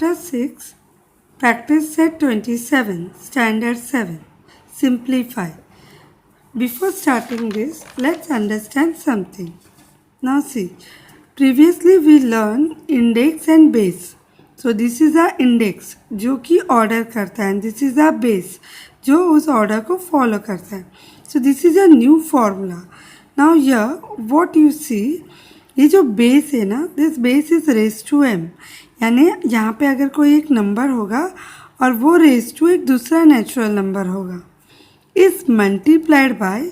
Chapter 6, Practice Set 27, Standard 7. Simplify. Before starting this, let's understand something. Now see, previously we learned index and base. So this is our index जो कि order करता है and this is our base जो उस order को follow करता है. So this is a new formula. Now here what you see, ये जो base है ना, this base is raised to m. यानी यहाँ पे अगर कोई एक नंबर होगा और वो raised to एक दूसरा नेचुरल नंबर होगा, इस multiplied by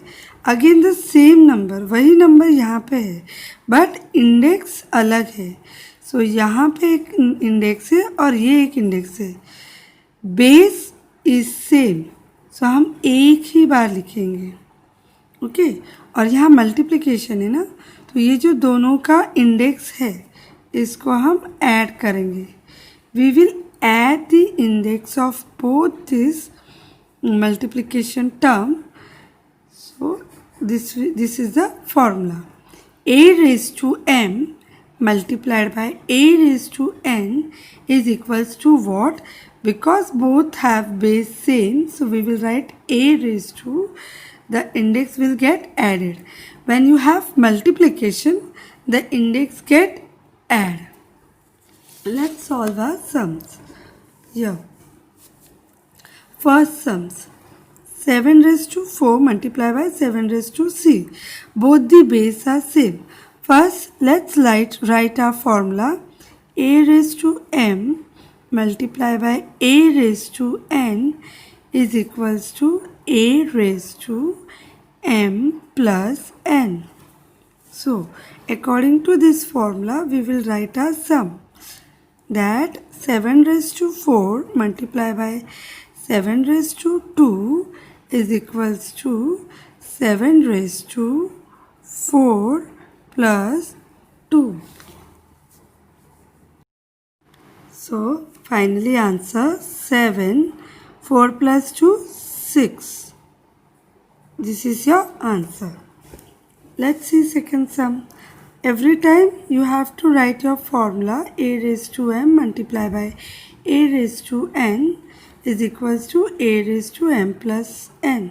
again the same number, वही नंबर यहाँ पे है बट इंडेक्स अलग है. सो यहाँ पे एक इंडेक्स है और ये एक इंडेक्स है. बेस इज सेम, सो हम एक ही बार लिखेंगे. ओके और यहाँ मल्टीप्लिकेशन है ना, तो ये जो दोनों का इंडेक्स है इसको हम ऐड करेंगे. We will add the index of both this multiplication term. So this is the formula. A raised to m multiplied by a raised to n is equals to what? Because both have base same, so we will write a raised to, the index will get added. When you have multiplication, the index get added. Let's solve our sums. Here first sums, 7 raised to 4 multiplied by 7 raised to c. Both the base are same. First, let's write our formula. A raised to m multiplied by a raised to n is equals to a raised to m plus n. So, according to this formula, we will write our sum. That 7 raised to 4 multiplied by 7 raised to 2 is equals to 7 raised to 4 plus 2. So, finally answer 7, 4 plus 2, 6. This is your answer. Let's see second sum. Every time you have to write your formula a raised to m multiplied by a raised to n is equals to a raised to m plus n.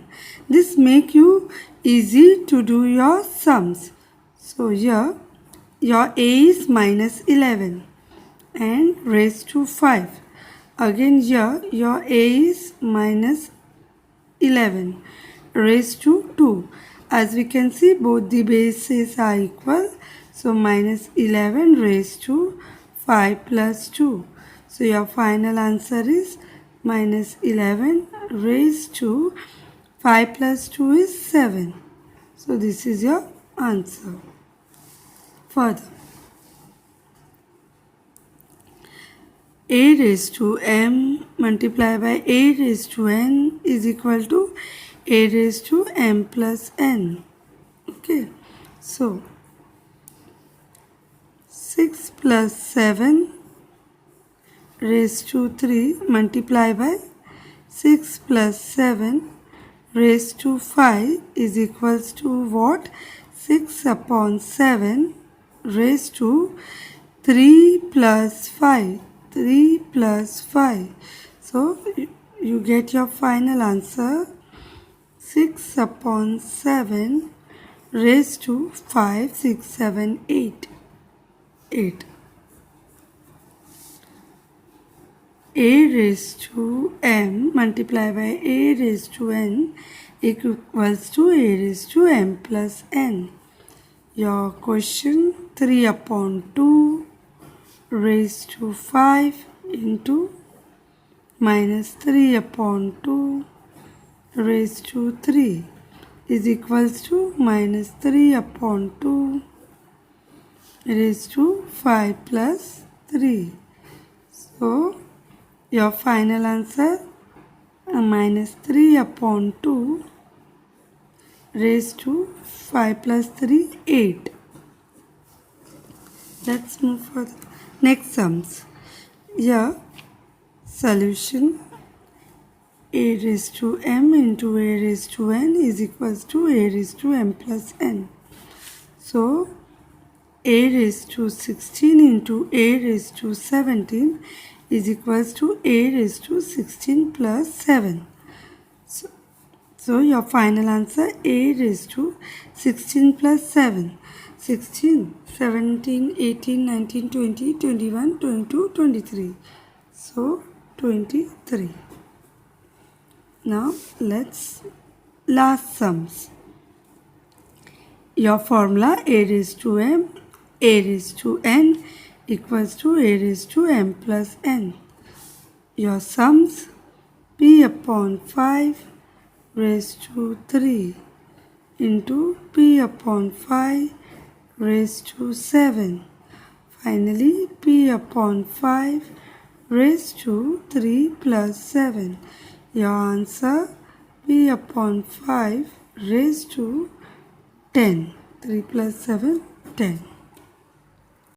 This make you easy to do your sums. So here your a is minus 11 and raised to 5. Again here your a is minus 11 raised to 2. As we can see, both the bases are equal. So minus 11 raised to 5 plus 2. So your final answer is minus 11 raised to 5 plus 2 is 7. So this is your answer. Further, a raised to m multiplied by a raised to n is equal to a raised to m plus n. Okay, so 6 plus 7 raised to 3 multiplied by 6 plus 7 raised to 5 is equals to what? 6 upon 7 raised to 3 plus 5. 3 plus 5. So you get your final answer 6 upon 7 raised to 5, 6, 7, 8. 8. A raised to m multiplied by a raised to n equals to a raised to m plus n. Your question 3 upon 2 raised to 5 into minus 3 upon 2 raised to 3 is equals to minus 3 upon 2 raised to 5 plus 3. So, your final answer minus 3 upon 2 raised to 5 plus 3, 8. Let's move further. Next sums. Here, solution a raised to m into a raised to n is equals to a raised to m plus n. So, a raised to 16 into a raised to 17 is equals to a raised to 16 plus 7. So your final answer a raised to 16 plus 7. 16, 17, 18, 19, 20, 21, 22, 23. So 23. Now let's last sums. Your formula a raised to m, a raised to n equals to a raised to m plus n. Your sums p upon 5 raised to 3 into p upon 5 raised to 7. Finally, p upon 5 raised to 3 plus 7. Your answer p upon 5 raised to 10. 3 plus 7, 10.